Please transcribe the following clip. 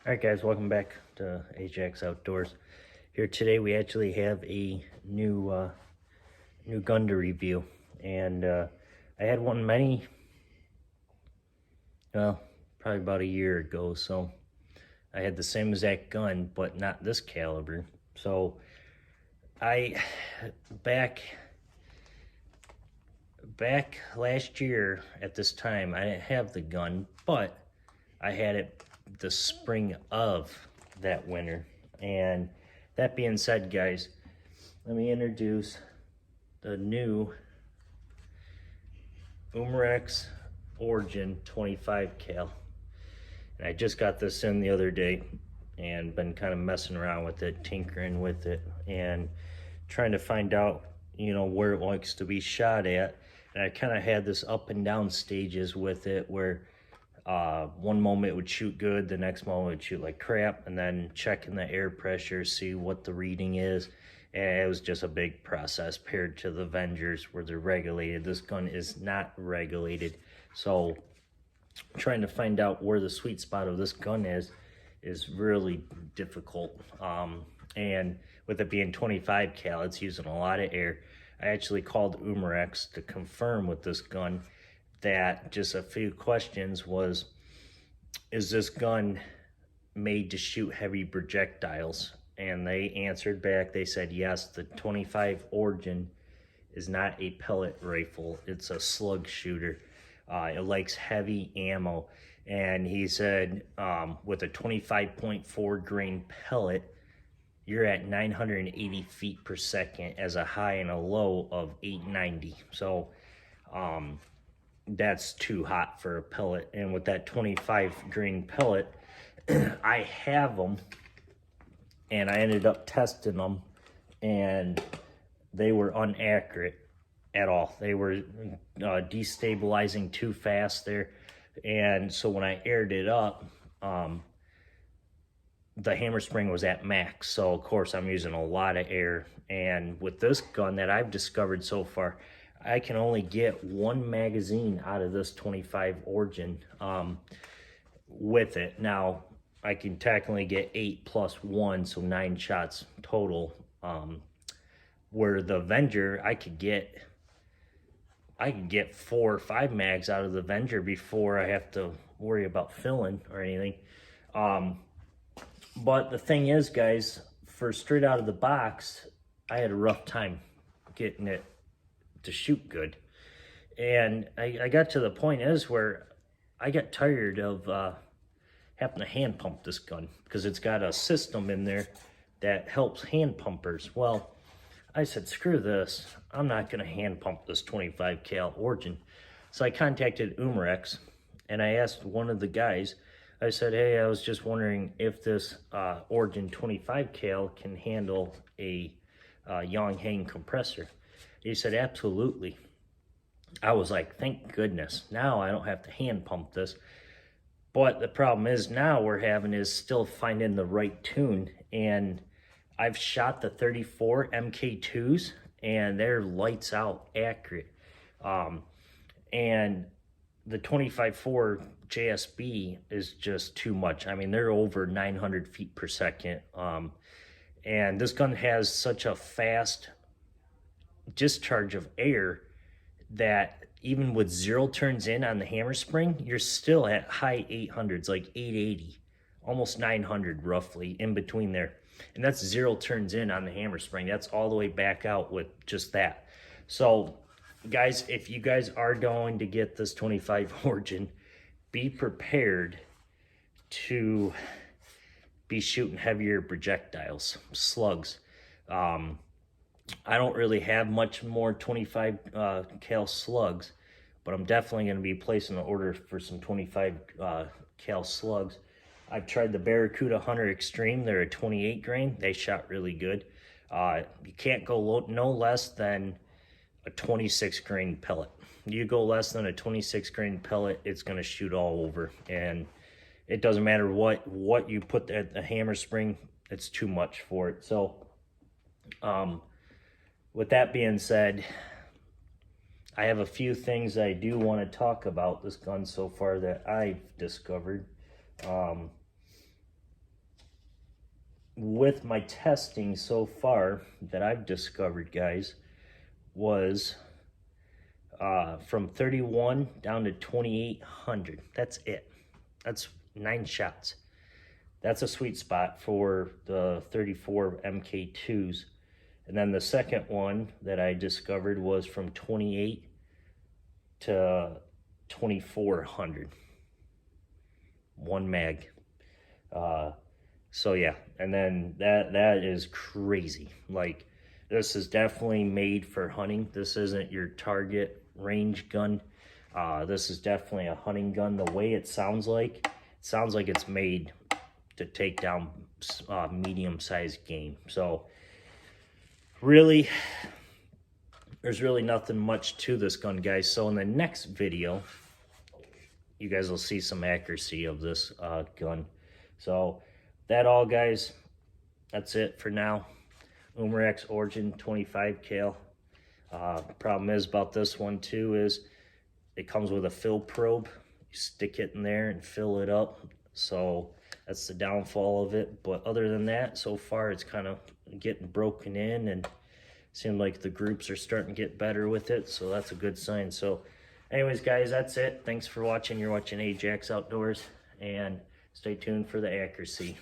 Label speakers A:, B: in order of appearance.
A: Alright guys, welcome back to AGEX'S Outdoors. Here today we actually have a new gun to review. And I had one probably about a year ago. So I had the same exact gun, but not this caliber. So back last year at this time, I didn't have the gun, but I had it the spring of that winter. And that being said, guys, let me introduce the new Umarex Origin 25 cal. And I just got this in the other day and been kind of messing around with it, tinkering with it, and trying to find out, where it likes to be shot at. And I kind of had this up and down stages with it where one moment it would shoot good, the next moment it would shoot like crap, and then checking the air pressure, see what the reading is. And it was just a big process paired to the Avengers where they're regulated. This gun is not regulated. So trying to find out where the sweet spot of this gun is really difficult. And with it being 25 cal, it's using a lot of air. I actually called Umarex to confirm with this gun that just a few questions was, is this gun made to shoot heavy projectiles? And they answered back, they said yes, the 25 Origin is not a pellet rifle, it's a slug shooter. It likes heavy ammo. And he said with a 25.4 grain pellet, you're at 980 feet per second as a high and a low of 890. So that's too hot for a pellet. And with that 25 grain pellet, I have them, and I ended up testing them, and they were inaccurate at all. They were destabilizing too fast there. And so when I aired it up, the hammer spring was at max. So of course I'm using a lot of air. And with this gun that I've discovered so far, I can only get one magazine out of this 25 Origin with it. Now I can technically get 8 plus 1, so 9 shots total. Where the Avenger, I could get 4 or 5 mags out of the Avenger before I have to worry about filling or anything. But the thing is, guys, for straight out of the box, I had a rough time getting it to shoot good. And I got to the point where I got tired of having to hand pump this gun, because it's got a system in there that helps hand pumpers. Well, I said, screw this. I'm not going to hand pump this 25 cal Origin. So I contacted Umarex, and I asked one of the guys, I said, hey, I was just wondering if this Origin 25 cal can handle a Yonghang compressor. He said, absolutely. I was like, thank goodness. Now I don't have to hand pump this. But the problem is now we're having is still finding the right tune. And I've shot the 34 MK2s, and they're lights out accurate. And the 25.4 JSB is just too much. I mean, they're over 900 feet per second. And this gun has such a fast discharge of air that even with 0 turns in on the hammer spring, you're still at high 800s, like 880, almost 900 roughly, in between there. And that's 0 turns in on the hammer spring. That's all the way back out with just that. So guys, if you guys are going to get this 25 Origin, be prepared to be shooting heavier projectiles, slugs. I don't really have much more 25 cal slugs, but I'm definitely going to be placing an order for some 25 cal slugs. I've tried the Barracuda Hunter Extreme. They're a 28 grain. They shot really good. You can't go no less than a 26 grain pellet. You go less than a 26 grain pellet, it's going to shoot all over. And it doesn't matter what you put at the hammer spring, it's too much for it. So with that being said, I have a few things I do want to talk about this gun so far that I've discovered. with my testing so far that I've discovered, guys, was from 31 down to 2,800. That's it. That's 9 shots. That's a sweet spot for the 34 MK2s. And then the second one that I discovered was from 28 to 2,400. One mag. So yeah, and then that is crazy. Like, this is definitely made for hunting. This isn't your target range gun. This is definitely a hunting gun. The way it sounds like it's made to take down medium-sized game. So really, there's really nothing much to this gun, guys. So in the next video, you guys will see some accuracy of this gun. So that all, guys, that's it for now. Umarex Origin 25 cal. Problem is about this one too is it comes with a fill probe. You stick it in there and fill it up. So that's the downfall of it. But other than that, so far it's kind of getting broken in, and seems like the groups are starting to get better with it. So that's a good sign. So anyways, guys, that's it. Thanks for watching. You're watching AGEX'S Outdoors, and stay tuned for the accuracy.